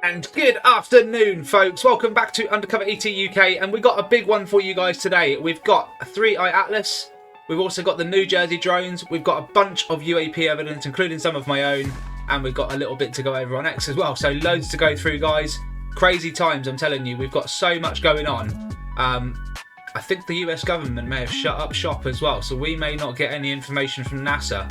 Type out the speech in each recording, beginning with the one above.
And good afternoon, folks. Welcome back to UndercoverETuk UK, and we've got a big one for you guys today. We've got a 3-eye atlas. We've also got the New Jersey drones. We've got a bunch of UAP evidence, including some of my own, and we've got a little bit to go over on X as well. So loads to go through, guys. Crazy times, I'm telling you. We've got so much going on. I think the US government may have shut up shop as well, so we may not get any information from NASA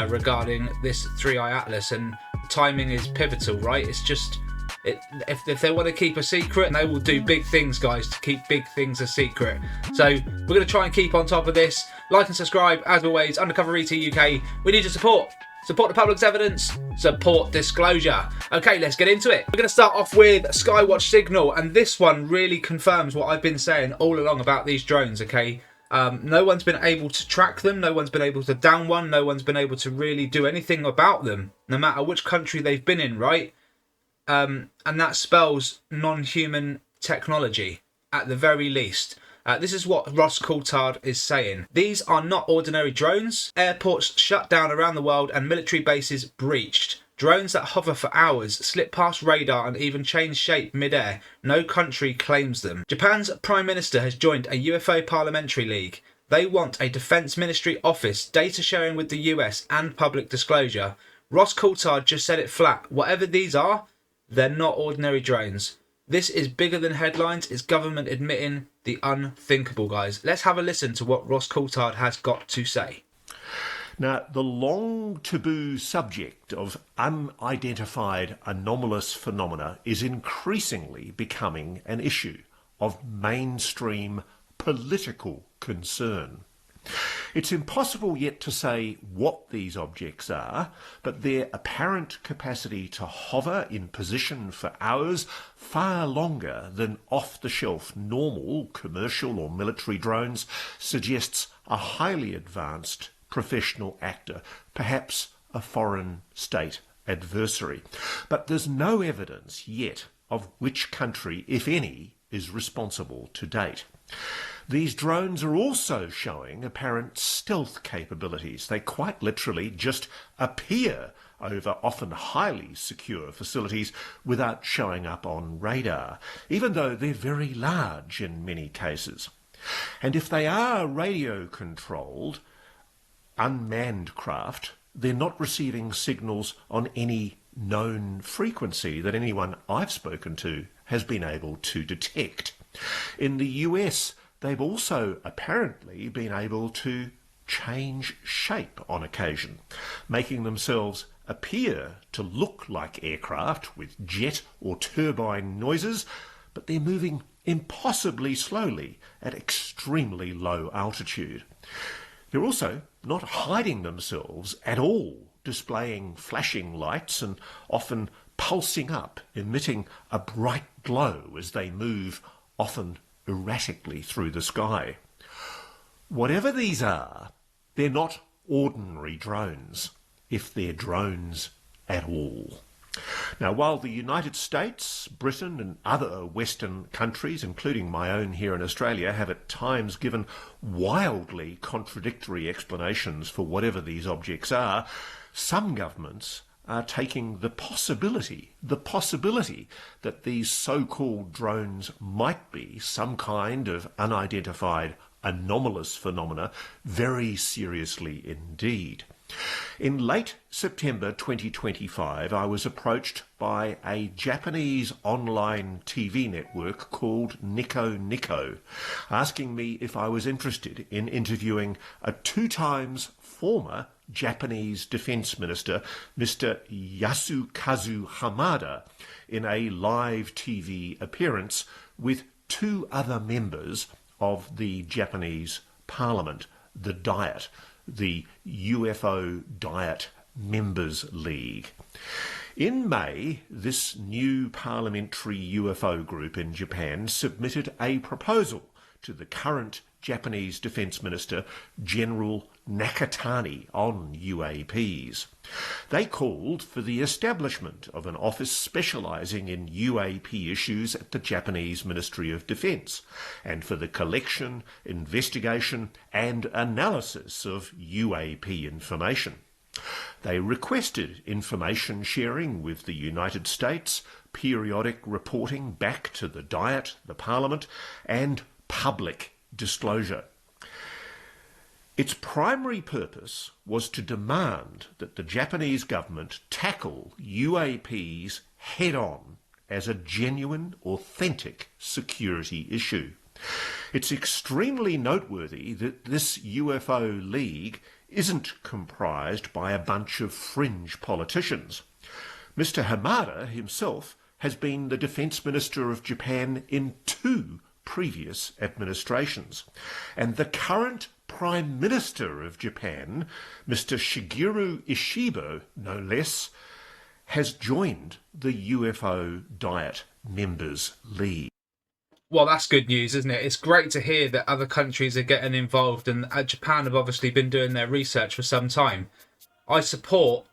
regarding this 3-eye atlas, and timing is pivotal, right? It's just... If they want to keep a secret, they will do big things, guys, to keep big things a secret. So we're going to try and keep on top of this. Like and subscribe, as always. UndercoverETuk UK. We need your support. Support the public's evidence. Support disclosure. Okay, let's get into it. We're going to start off with Skywatch Signal, and this one really confirms what I've been saying all along about these drones. Okay, no one's been able to track them. No one's been able to down one. No one's been able to really do anything about them, no matter which country they've been in, right? And that spells non-human technology, at the very least. This is what Ross Coulthard is saying. These are not ordinary drones. Airports shut down around the world and military bases breached. Drones that hover for hours, slip past radar and even change shape mid-air. No country claims them. Japan's Prime Minister has joined a UFO parliamentary league. They want a Defence Ministry office, data sharing with the US and public disclosure. Ross Coulthard just said it flat. Whatever these are, they're not ordinary drones. This is bigger than headlines. It's government admitting the unthinkable, guys. Let's have a listen to what Ross Coulthard has got to say. Now, the long taboo subject of unidentified anomalous phenomena is increasingly becoming an issue of mainstream political concern. It's impossible yet to say what these objects are, but their apparent capacity to hover in position for hours far longer than off-the-shelf normal commercial or military drones suggests a highly advanced professional actor, perhaps a foreign state adversary. But there's no evidence yet of which country, if any, is responsible to date. These drones are also showing apparent stealth capabilities. They quite literally just appear over often highly secure facilities without showing up on radar, even though they're very large in many cases. And if they are radio-controlled, unmanned craft, they're not receiving signals on any known frequency that anyone I've spoken to has been able to detect. In the US, they've also apparently been able to change shape on occasion, making themselves appear to look like aircraft with jet or turbine noises, but they're moving impossibly slowly at extremely low altitude. They're also not hiding themselves at all, displaying flashing lights and often pulsing up, emitting a bright glow as they move, often erratically through the sky. Whatever these are, they're not ordinary drones, if they're drones at all. Now, while the United States, Britain and other Western countries, including my own here in Australia, have at times given wildly contradictory explanations for whatever these objects are, some governments are taking the possibility that these so-called drones might be some kind of unidentified anomalous phenomena very seriously indeed. In late September 2025, I was approached by a Japanese online TV network called Nico Nico, asking me if I was interested in interviewing a 2-times former Japanese Defence Minister, Mr. Yasukazu Hamada, in a live TV appearance with 2 other members of the Japanese Parliament, the Diet, the UFO Diet Members League. In May, this new parliamentary UFO group in Japan submitted a proposal to the current Japanese Defence Minister, General Nakatani, on UAPs. They called for the establishment of an office specialising in UAP issues at the Japanese Ministry of Defence, and for the collection, investigation and analysis of UAP information. They requested information sharing with the United States, periodic reporting back to the Diet, the Parliament, and public disclosure. Its primary purpose was to demand that the Japanese government tackle UAPs head-on as a genuine, authentic security issue. It's extremely noteworthy that this UFO League isn't comprised by a bunch of fringe politicians. Mr. Hamada himself has been the Defence Minister of Japan in 2 previous administrations, and the current Prime Minister of Japan, Mr. Shigeru Ishiba, no less, has joined the UFO Diet Members League. Well, that's good news, isn't it? It's great to hear that other countries are getting involved, and Japan have obviously been doing their research for some time. I support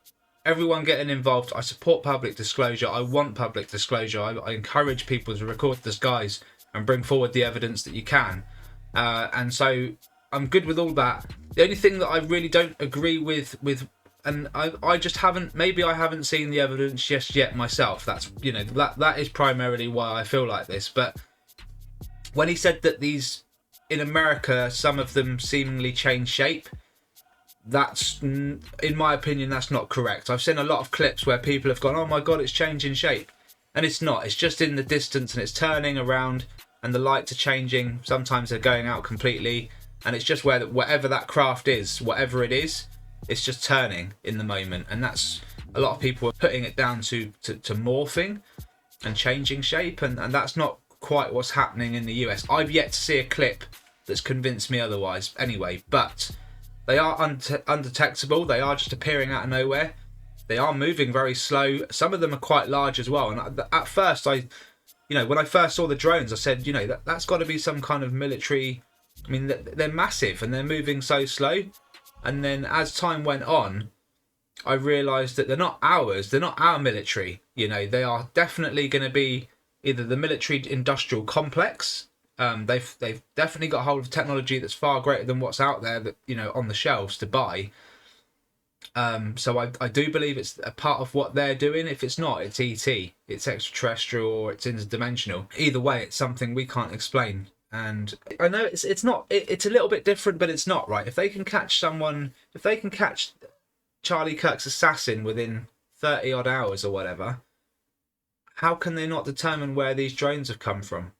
everyone getting involved. I support public disclosure. I want public disclosure. I encourage people to record the skies and bring forward the evidence that you can. And so I'm good with all that. The only thing that I really don't agree with and I just haven't, maybe I haven't seen the evidence just yet myself. That's, you know, that is primarily why I feel like this. But when he said that these, in America, some of them seemingly change shape, that's, in my opinion, that's not correct. I've seen a lot of clips where people have gone, oh my God, it's changing shape. And it's not. It's just in the distance and it's turning around and the lights are changing. Sometimes they're going out completely. And it's just where whatever that craft is, whatever it is, it's just turning in the moment. And that's, a lot of people are putting it down to morphing and changing shape. And that's not quite what's happening in the US. I've yet to see a clip that's convinced me otherwise anyway. But they are undetectable. They are just appearing out of nowhere. They are moving very slow. Some of them are quite large as well. And at first, when I first saw the drones, I said, that's got to be some kind of military. I mean, they're massive and they're moving so slow. And then as time went on, I realised that they're not ours. They're not our military. They are definitely going to be either the military-industrial complex. They've definitely got hold of technology that's far greater than what's out there that on the shelves to buy. So I do believe it's a part of what they're doing. If it's not, it's ET, it's extraterrestrial, or it's interdimensional. Either way, it's something we can't explain. And I know it's not. It's a little bit different, but it's not, right. If they can catch Charlie Kirk's assassin within 30 odd hours or whatever, how can they not determine where these drones have come from?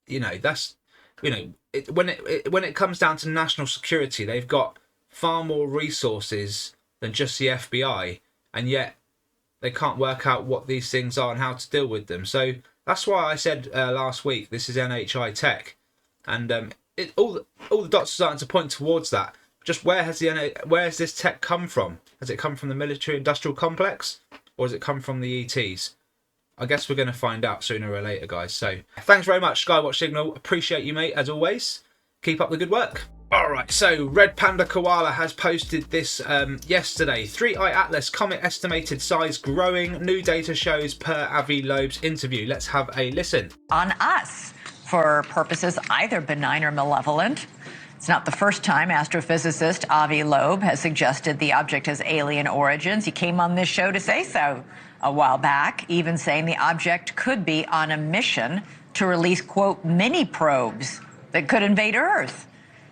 That's when it comes down to national security, they've got far more resources than just the FBI, and yet they can't work out what these things are and how to deal with them. So that's why I said last week, this is NHI tech, and all the dots are starting to point towards that. Just where has this tech come from? Has it come from the military-industrial complex, or has it come from the ETs? I guess we're going to find out sooner or later, guys. So thanks very much, Skywatch Signal. Appreciate you, mate, as always. Keep up the good work. All right, so Red Panda Koala has posted this yesterday. 3i Atlas comet estimated size growing. New data shows per Avi Loeb's interview. Let's have a listen. On us for purposes either benign or malevolent. It's not the first time astrophysicist Avi Loeb has suggested the object has alien origins. He came on this show to say so a while back, even saying the object could be on a mission to release, quote, mini probes that could invade Earth.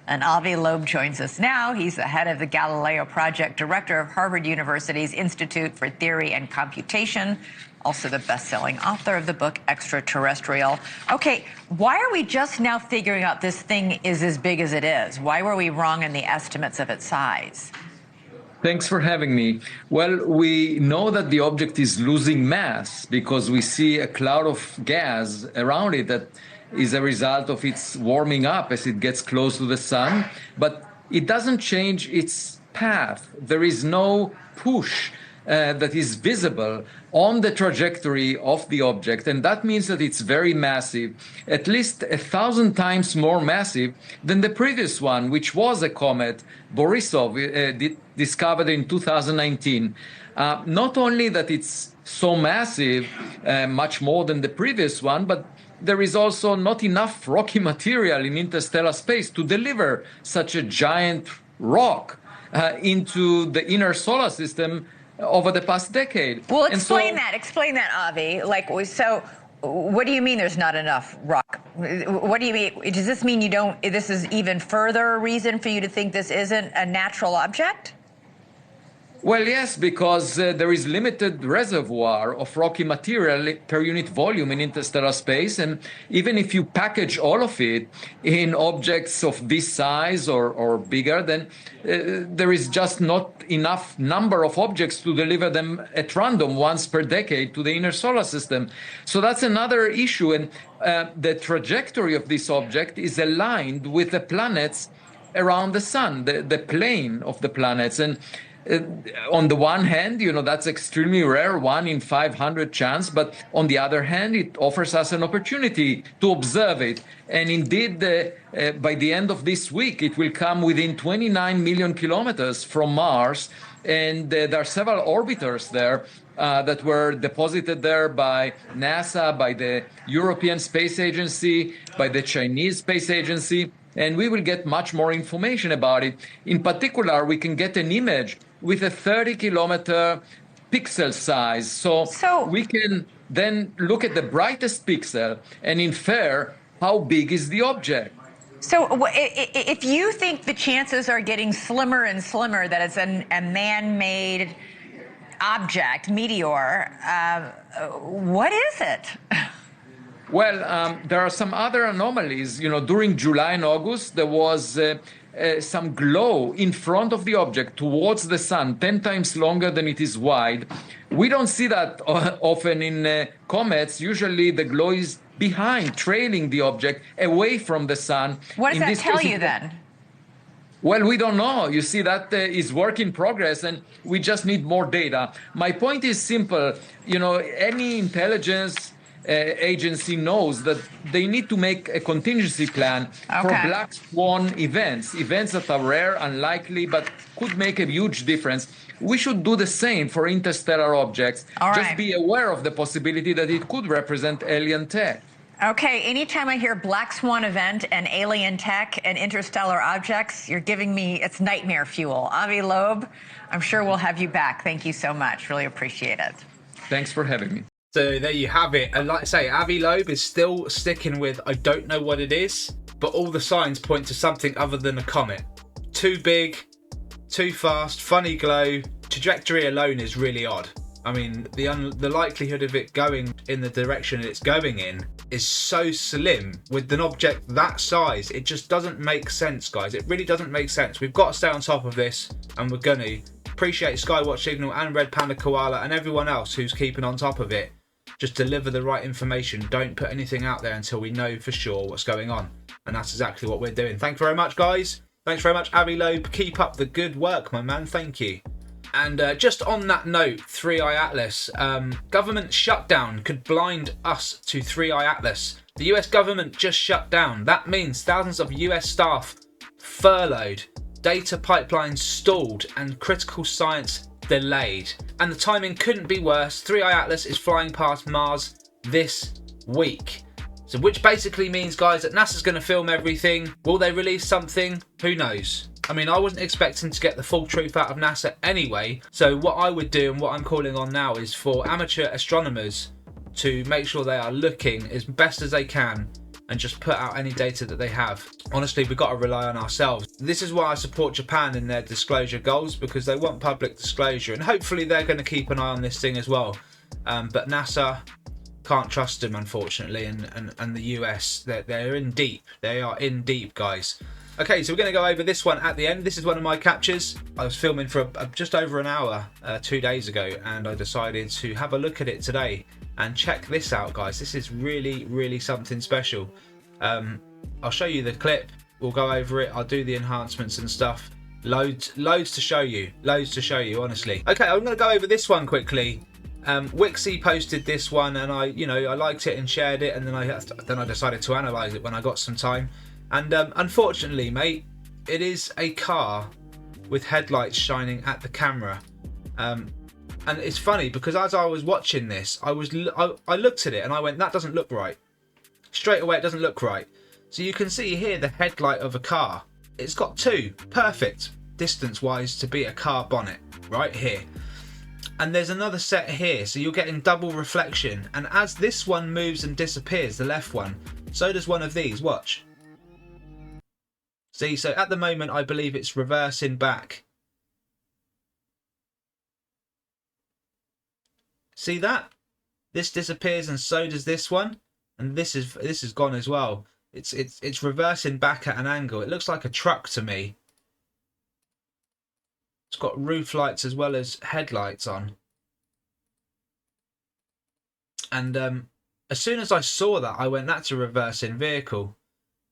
And Avi Loeb joins us now. He's the head of the Galileo Project, director of Harvard University's Institute for Theory and Computation, also the best-selling author of the book Extra-Terrestrial. Okay, why are we just now figuring out this thing is as big as it is? Why were we wrong in the estimates of its size? Thanks for having me. Well, we know that the object is losing mass because we see a cloud of gas around it that is a result of its warming up as it gets close to the sun, but it doesn't change its path. There is no push that is visible on the trajectory of the object, and that means that it's very massive, at least 1,000 times more massive than the previous one, which was a comet, Borisov, discovered in 2019. Not only that it's so massive, much more than the previous one, but there is also not enough rocky material in interstellar space to deliver such a giant rock. into the inner solar system over the past decade. Well, And so- explain that, Avi. So what do you mean there's not enough rock? What do you mean? Does this mean this is even further reason for you to think this isn't a natural object? Well, yes, because there is limited reservoir of rocky material per unit volume in interstellar space. And even if you package all of it in objects of this size or bigger, then there is just not enough number of objects to deliver them at random once per decade to the inner solar system. So that's another issue. And the trajectory of this object is aligned with the planets around the sun, the plane of the planets. And on the one hand, that's extremely rare, 1 in 500 chance, but on the other hand, it offers us an opportunity to observe it. And indeed, by the end of this week, it will come within 29 million kilometers from Mars. And there are several orbiters there that were deposited there by NASA, by the European Space Agency, by the Chinese Space Agency. And we will get much more information about it. In particular, we can get an image with a 30-kilometer pixel size. So we can then look at the brightest pixel and infer how big is the object. So if you think the chances are getting slimmer and slimmer that it's a man-made object, meteor, what is it? Well, there are some other anomalies. During July and August, there was some glow in front of the object towards the sun, 10 times longer than it is wide. We don't see that often in comets. Usually the glow is behind, trailing the object away from the sun. What does that tell you then? Well, we don't know. You see, that is work in progress, and we just need more data. My point is simple. Any intelligence agency knows that they need to make a contingency plan for black swan events that are rare, unlikely, but could make a huge difference. We should do the same for interstellar objects. Just be aware of the possibility that it could represent alien tech. Okay, anytime I hear black swan event and alien tech and interstellar objects, you're giving me, it's nightmare fuel. Avi Loeb, I'm sure we'll have you back. Thank you so much. Really appreciate it. Thanks for having me. So there you have it. And like I say, Avi Loeb is still sticking with, I don't know what it is, but all the signs point to something other than a comet. Too big, too fast, funny glow. Trajectory alone is really odd. I mean, the likelihood of it going in the direction it's going in is so slim with an object that size. It just doesn't make sense, guys. It really doesn't make sense. We've got to stay on top of this, and we're going to. Appreciate Skywatch Signal and Red Panda Koala and everyone else who's keeping on top of it. Just deliver the right information. Don't put anything out there until we know for sure what's going on. And that's exactly what we're doing. Thank you very much, guys. Thanks very much, Avi Loeb. Keep up the good work, my man. Thank you. And just on that note, 3i Atlas, government shutdown could blind us to 3i Atlas. The US government just shut down. That means thousands of US staff furloughed, data pipelines stalled, and critical science delayed. And the timing couldn't be worse. 3i Atlas is flying past Mars this week. So which basically means, guys, that NASA's going to film everything. Will they release something? Who knows? I mean, I wasn't expecting to get the full truth out of NASA anyway. So what I would do and what I'm calling on now is for amateur astronomers to make sure they are looking as best as they can and just put out any data that they have. Honestly, we've got to rely on ourselves. This is why I support Japan in their disclosure goals, because they want public disclosure, and hopefully they're going to keep an eye on this thing as well. But NASA, can't trust them, unfortunately, and the US, they're in deep. They are in deep, guys. Okay, so we're going to go over this one at the end. This is one of my captures. I was filming for just over an hour 2 days ago, and I decided to have a look at it today. And check this out, guys. This is really, really something special. I'll show you the clip. We'll go over it. I'll do the enhancements and stuff. Loads to show you. Loads to show you, honestly. Okay, I'm going to go over this one quickly. Wixie posted this one, and I liked it and shared it, and then I decided to analyze it when I got some time. And unfortunately, mate, it is a car with headlights shining at the camera. And it's funny because as I was watching this, I looked at it and I went, that doesn't look right. Straight away, it doesn't look right. So you can see here the headlight of a car. It's got two. Perfect. distance-wise to be a car bonnet right here. And there's another set here, so you're getting double reflection. And as this one moves and disappears, the left one, so does one of these. Watch. See, so at the moment, I believe it's reversing back. See that? This disappears and so does this one. And this is gone as well. It's reversing back at an angle. It looks like a truck to me. It's got roof lights as well as headlights on. And as soon as I saw that, I went, that's a reversing vehicle.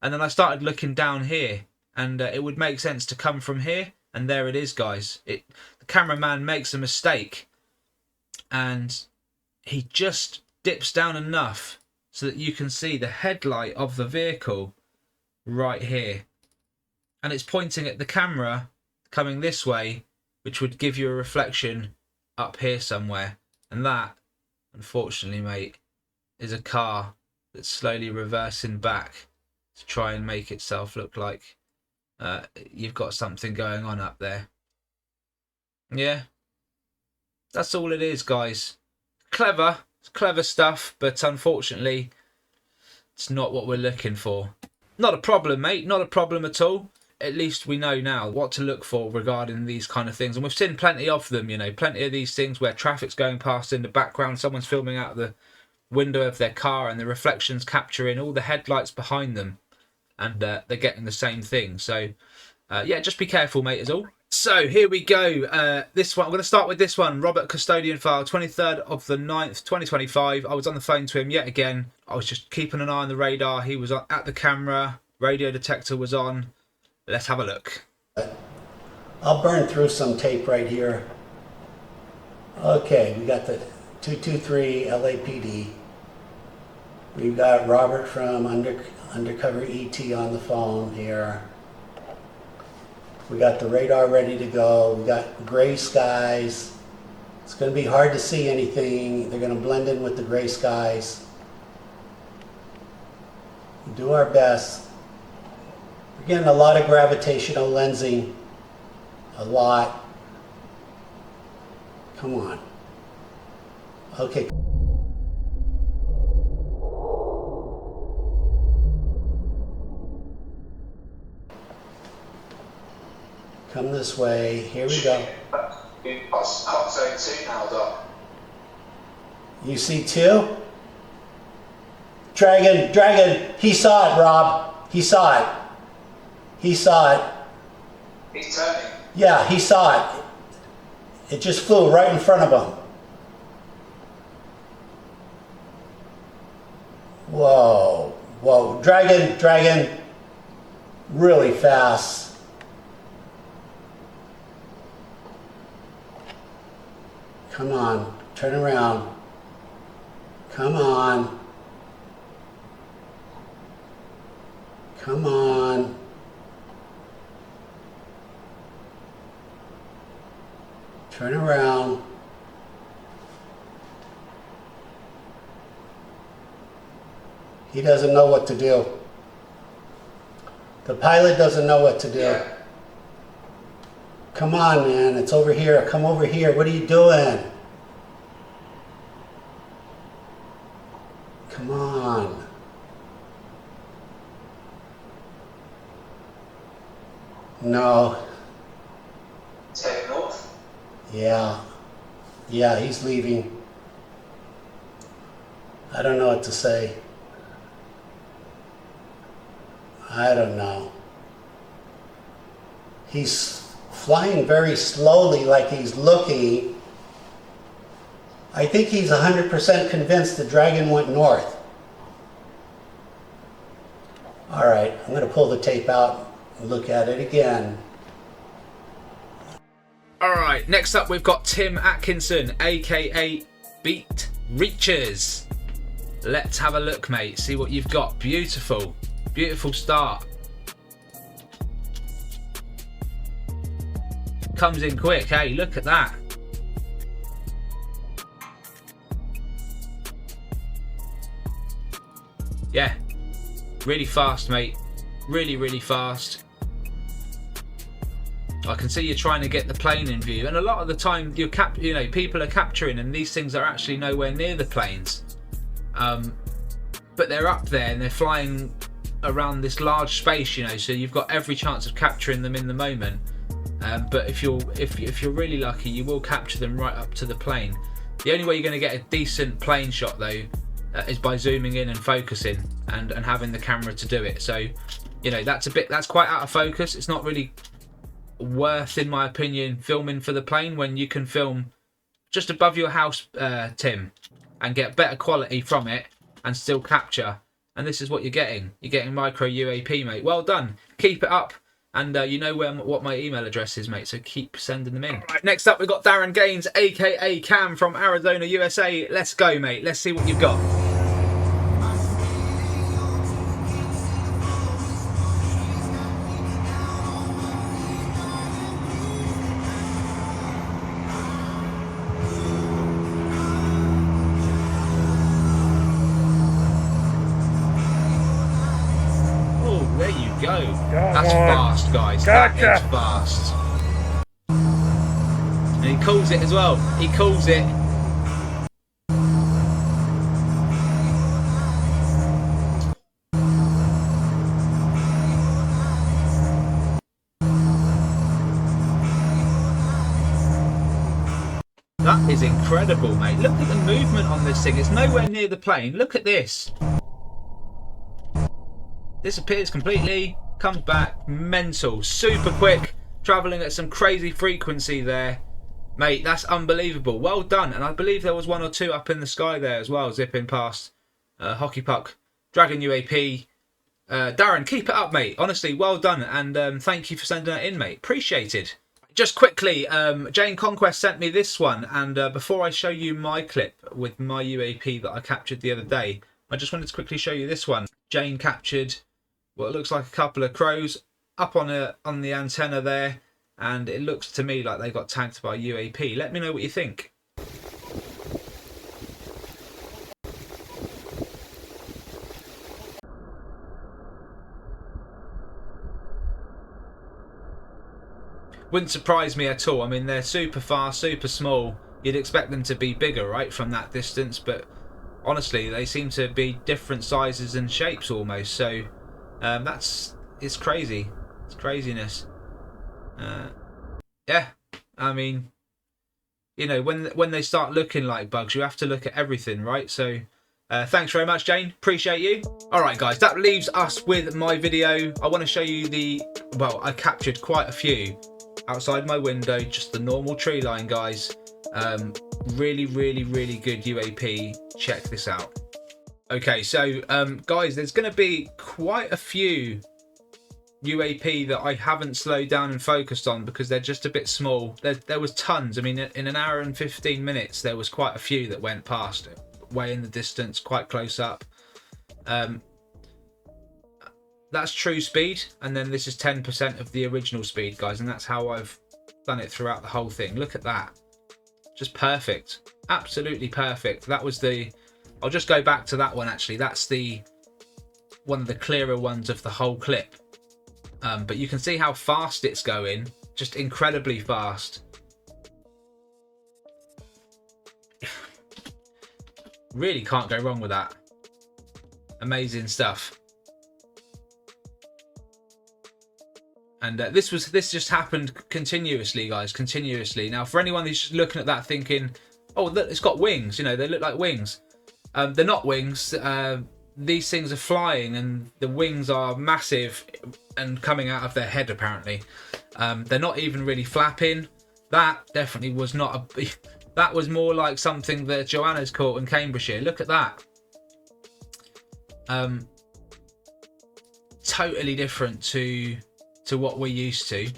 And then I started looking down here, and it would make sense to come from here. And there it is, guys. The cameraman makes a mistake, and he just dips down enough so that you can see the headlight of the vehicle right here. And it's pointing at the camera coming this way, which would give you a reflection up here somewhere. And that, unfortunately, mate, is a car that's slowly reversing back to try and make itself look like you've got something going on up there. Yeah, that's all it is, guys. Clever, it's clever stuff, but unfortunately, it's not what we're looking for. Not a problem, mate, not a problem at all. At least we know now what to look for regarding these kind of things. And we've seen plenty of them, you know, plenty of these things where traffic's going past in the background, someone's filming out the window of their car and the reflections capturing all the headlights behind them, and they're getting the same thing. So, yeah, just be careful, mate, is all. So here we go. This one, I'm going to start with this one. Robert Custodian File, 23rd of the 9th, 2025. I was on the phone to him yet again. I was just keeping an eye on the radar. He was at the camera. Radio detector was on. Let's have a look. I'll burn through some tape right here. Okay, we got the 223 LAPD. We've got Robert from UndercoverETuk on the phone here. We got the radar ready to go. We got gray skies. It's going to be hard to see anything. They're going to blend in with the gray skies. We'll do our best. We're getting a lot of gravitational lensing. A lot. Come on. Okay. Come this way. Here we go. Hot zone 2 now, Doc. You see 2? Dragon. He saw it, Rob. He saw it. He saw it. He's turning. Yeah, he saw it. It just flew right in front of him. Whoa. Dragon. Really fast. Come on, turn around. Come on. Come on. Turn around. He doesn't know what to do. The pilot doesn't know what to do. Yeah. Come on, man, it's over here. Come over here. What are you doing? Come on. No. Heading north. Yeah, he's leaving. I don't know what to say. I don't know. He's flying very slowly, like he's looking. I think he's 100% convinced the Dragon went north. All right, I'm going to pull the tape out and look at it again. All right, next up we've got Tim Atkinson, aka Beat Reachers. Let's have a look, mate. See what you've got. Beautiful start. Comes in quick, hey, look at that. Yeah, really fast, mate. Really fast. I can see you're trying to get the plane in view, and a lot of the time people are capturing, and these things are actually nowhere near the planes, but they're up there and they're flying around this large space, so you've got every chance of capturing them in the moment. But if you're really lucky, you will capture them right up to the plane. The only way you're going to get a decent plane shot though is by zooming in and focusing and having the camera to do it. So that's quite out of focus. It's not really worth, in my opinion, filming for the plane when you can film just above your house, Tim, and get better quality from it and still capture. And this is what you're getting. You're getting micro UAP, mate. Well done. Keep it up. And you know what my email address is, mate, so keep sending them in. Right, next up, we've got Darren Gaines, aka Cam, from Arizona, USA. Let's go, mate. Let's see what you've got. Go. That's fast, guys. That is fast. And he calls it as well. He calls it. That is incredible, mate. Look at the movement on this thing. It's nowhere near the plane. Look at this. Disappears completely, comes back, mental, super quick, travelling at some crazy frequency there. Mate, that's unbelievable. Well done. And I believe there was one or two up in the sky there as well, zipping past. Hockey puck, Dragon UAP. Darren, keep it up, mate. Honestly, well done. And thank you for sending that in, mate. Appreciated. Just quickly, Jane Conquest sent me this one. And before I show you my clip with my UAP that I captured the other day, I just wanted to quickly show you this one. Jane captured what looks like a couple of crows up on the antenna there, and it looks to me like they got tagged by UAP. Let me know what you think. Wouldn't surprise me at all. I mean, they're super fast, super small. You'd expect them to be bigger, right, from that distance, but honestly, they seem to be different sizes and shapes almost. So it's crazy. It's craziness. Yeah, I mean, when they start looking like bugs, you have to look at everything, right? So thanks very much, Jane. Appreciate you. All right, guys, that leaves us with my video. I want to show you I captured quite a few outside my window, just the normal tree line, guys. Really good UAP. Check this out. Okay, so guys, there's going to be quite a few UAP that I haven't slowed down and focused on because they're just a bit small. There was tons. I mean, in an hour and 15 minutes, there was quite a few that went past, way in the distance, quite close up. That's true speed, and then this is 10% of the original speed, guys, and that's how I've done it throughout the whole thing. Look at that. Just perfect. Absolutely perfect. That was I'll just go back to that one, actually. That's one of the clearer ones of the whole clip. But you can see how fast it's going. Just incredibly fast. Really can't go wrong with that. Amazing stuff. And this just happened continuously, guys, continuously. Now, for anyone who's just looking at that thinking, oh, look, it's got wings, they look like wings. They're not wings. These things are flying, and the wings are massive and coming out of their head, apparently. They're not even really flapping. That definitely was not that was more like something that Joanna's caught in Cambridgeshire. Look at that. Totally different to what we're used to,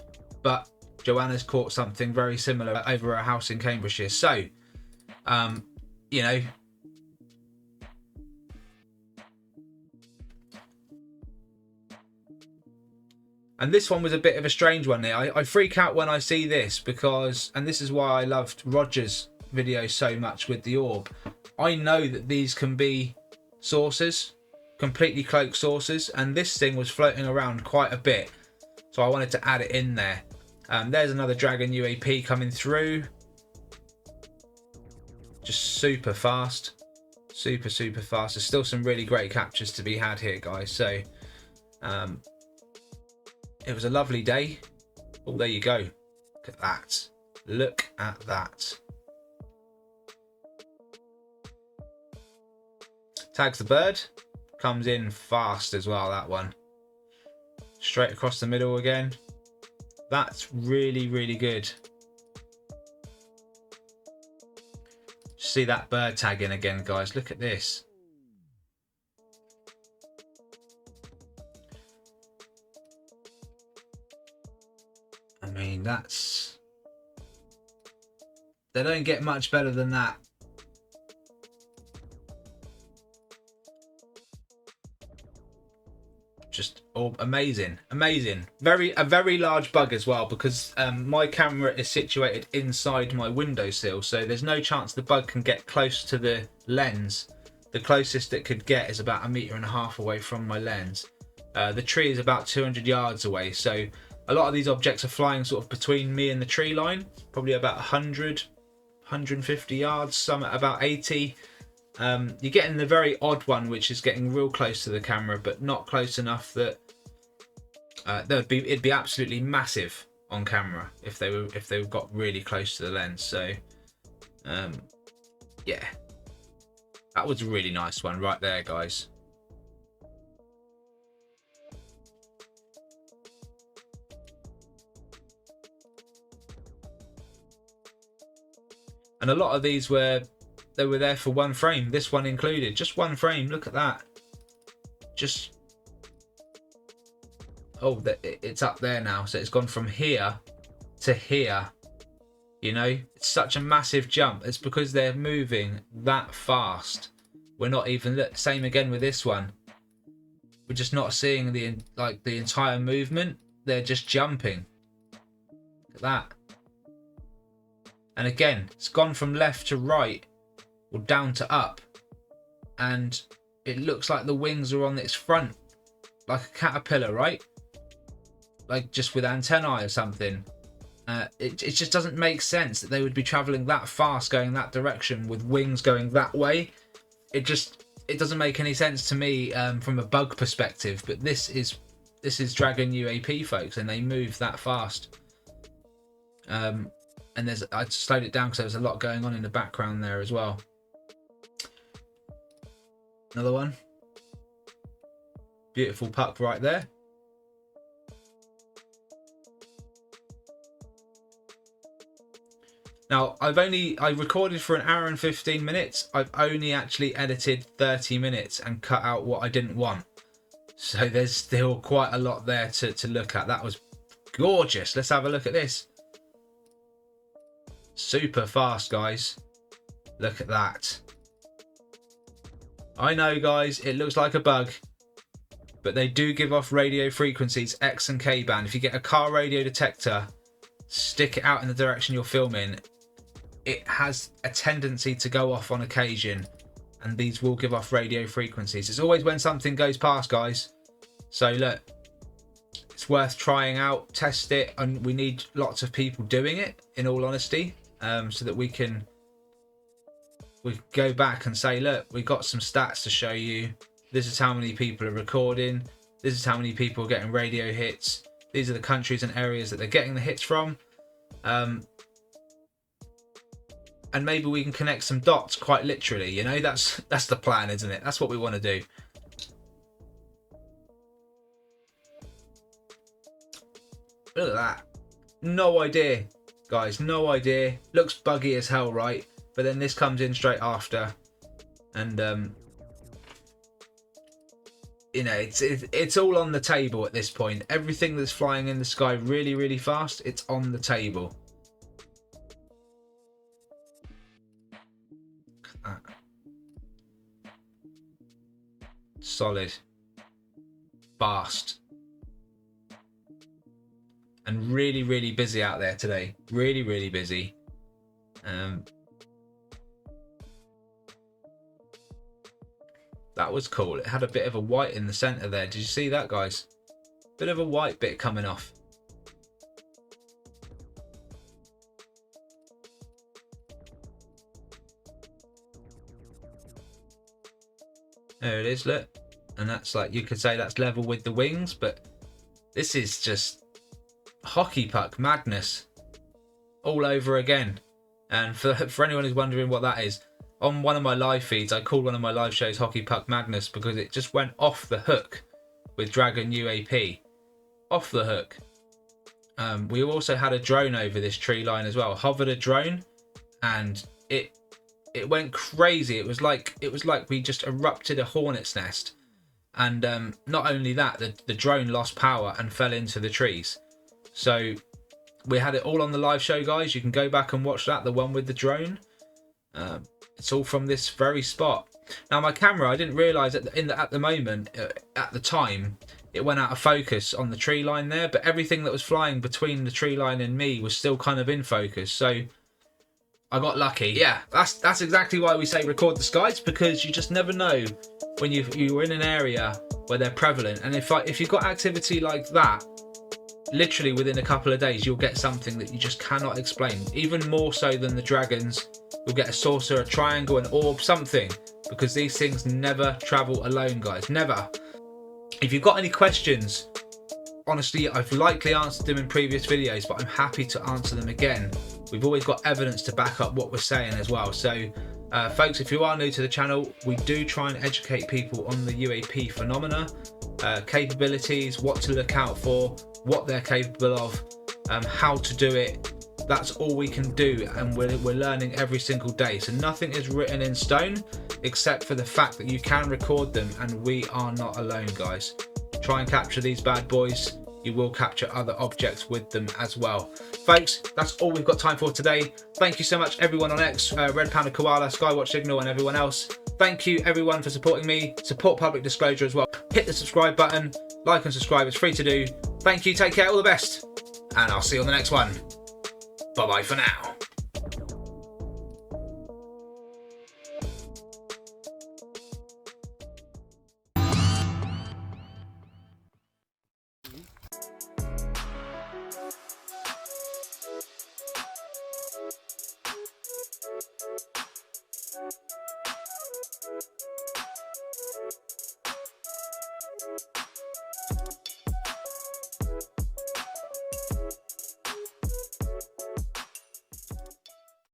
but Joanna's caught something very similar over her house in Cambridgeshire. So, and this one was a bit of a strange one here. I freak out when I see this because, and this is why I loved Roger's video so much with the orb. I know that these can be saucers, completely cloaked saucers, and this thing was floating around quite a bit. So I wanted to add it in there. There's another Dragon UAP coming through. Just super fast. Super fast. There's still some really great captures to be had here, guys. So it was a lovely day. Oh, there you go. Look at that. Look at that. Tags the bird. Comes in fast as well, that one. Straight across the middle again. That's really, really good. See that bird tag in again, guys. Look at this. I mean, that's... They don't get much better than that. Just amazing. A very large bug as well, because my camera is situated inside my windowsill, so there's no chance the bug can get close to the lens. The closest it could get is about 1.5 meters away from my lens. The tree is about 200 yards away, so a lot of these objects are flying sort of between me and the tree line, probably about 100, 150 yards, some at about 80. You're getting the very odd one, which is getting real close to the camera, but not close enough that it'd be absolutely massive on camera if they got really close to the lens. So, yeah, that was a really nice one right there, guys. And a lot of these were there for one frame, this one included. Just one frame, look at that. Just... Oh, it's up there now. So it's gone from here to here. You know, it's such a massive jump. It's because they're moving that fast. We're not even... Same again with this one. We're just not seeing the entire movement. They're just jumping. Look at that. And again, it's gone from left to right, or down to up, and it looks like the wings are on its front, like a caterpillar, right? Like just with antennae or something. It just doesn't make sense that they would be traveling that fast, going that direction, with wings going that way. It doesn't make any sense to me from a bug perspective. But this is Dragon UAP, folks, and they move that fast. And I slowed it down because there was a lot going on in the background there as well. Another one. Beautiful pup right there. Now, I recorded for 1 hour and 15 minutes. I've only actually edited 30 minutes and cut out what I didn't want. So there's still quite a lot there to look at. That was gorgeous. Let's have a look at this. Super fast, guys. Look at that. I know, guys, it looks like a bug, but they do give off radio frequencies, X and K band. If you get a car radio detector, stick it out in the direction you're filming, it has a tendency to go off on occasion, and these will give off radio frequencies. It's always when something goes past, guys. So look, it's worth trying out, test it, and we need lots of people doing it, in all honesty. So that we can go back and say, look, we've got some stats to show you. This is how many people are recording. This is how many people are getting radio hits. These are the countries and areas that they're getting the hits from. And maybe we can connect some dots quite literally, you know, that's the plan, isn't it? That's what we want to do. Look at that. No idea. Guys, no idea. Looks buggy as hell, right? But then this comes in straight after, and you know, it's all on the table at this point. Everything that's flying in the sky really, really fast, it's on the table. Look at that. Solid, fast. And really, really busy out there today. Really, really busy. That was cool. It had a bit of a white in the center there. Did you see that, guys? Bit of a white bit coming off. There it is, look. And that's like, you could say that's level with the wings, but this is just hockey puck madness all over again. And for anyone who's wondering what that is, on one of my live feeds, I called one of my live shows Hockey Puck Madness because it just went off the hook with Dragon UAP. Off the hook. We also had a drone over this tree line as well. Hovered a drone, and it went crazy. It was like we just erupted a hornet's nest. And not only that, the drone lost power and fell into the trees. So we had it all on the live show, guys. You can go back and watch that, the one with the drone. It's all from this very spot. Now my camera, I didn't realise at the moment, at the time, it went out of focus on the tree line there, but everything that was flying between the tree line and me was still kind of in focus. So I got lucky. Yeah, that's exactly why we say record the skies, because you just never know when you're in an area where they're prevalent. And if you've got activity like that, literally within a couple of days, you'll get something that you just cannot explain. Even more so than the dragons, you'll get a saucer, a triangle, an orb, something, because these things never travel alone, guys. Never. If you've got any questions, honestly, I've likely answered them in previous videos, but I'm happy to answer them again. We've always got evidence to back up what we're saying as well. So, folks, if you are new to the channel, we do try and educate people on the UAP phenomena, capabilities, what to look out for, what they're capable of, how to do it. That's all we can do, and we're learning every single day. So nothing is written in stone, except for the fact that you can record them, and we are not alone, guys. Try and capture these bad boys. You will capture other objects with them as well. Folks, that's all we've got time for today. Thank you so much, everyone on X, Red Panda Koala, Skywatch Signal, and everyone else. Thank you, everyone, for supporting me. Support public disclosure as well. Hit the subscribe button, like and subscribe. It's free to do. Thank you, take care, all the best, and I'll see you on the next one. Bye-bye for now.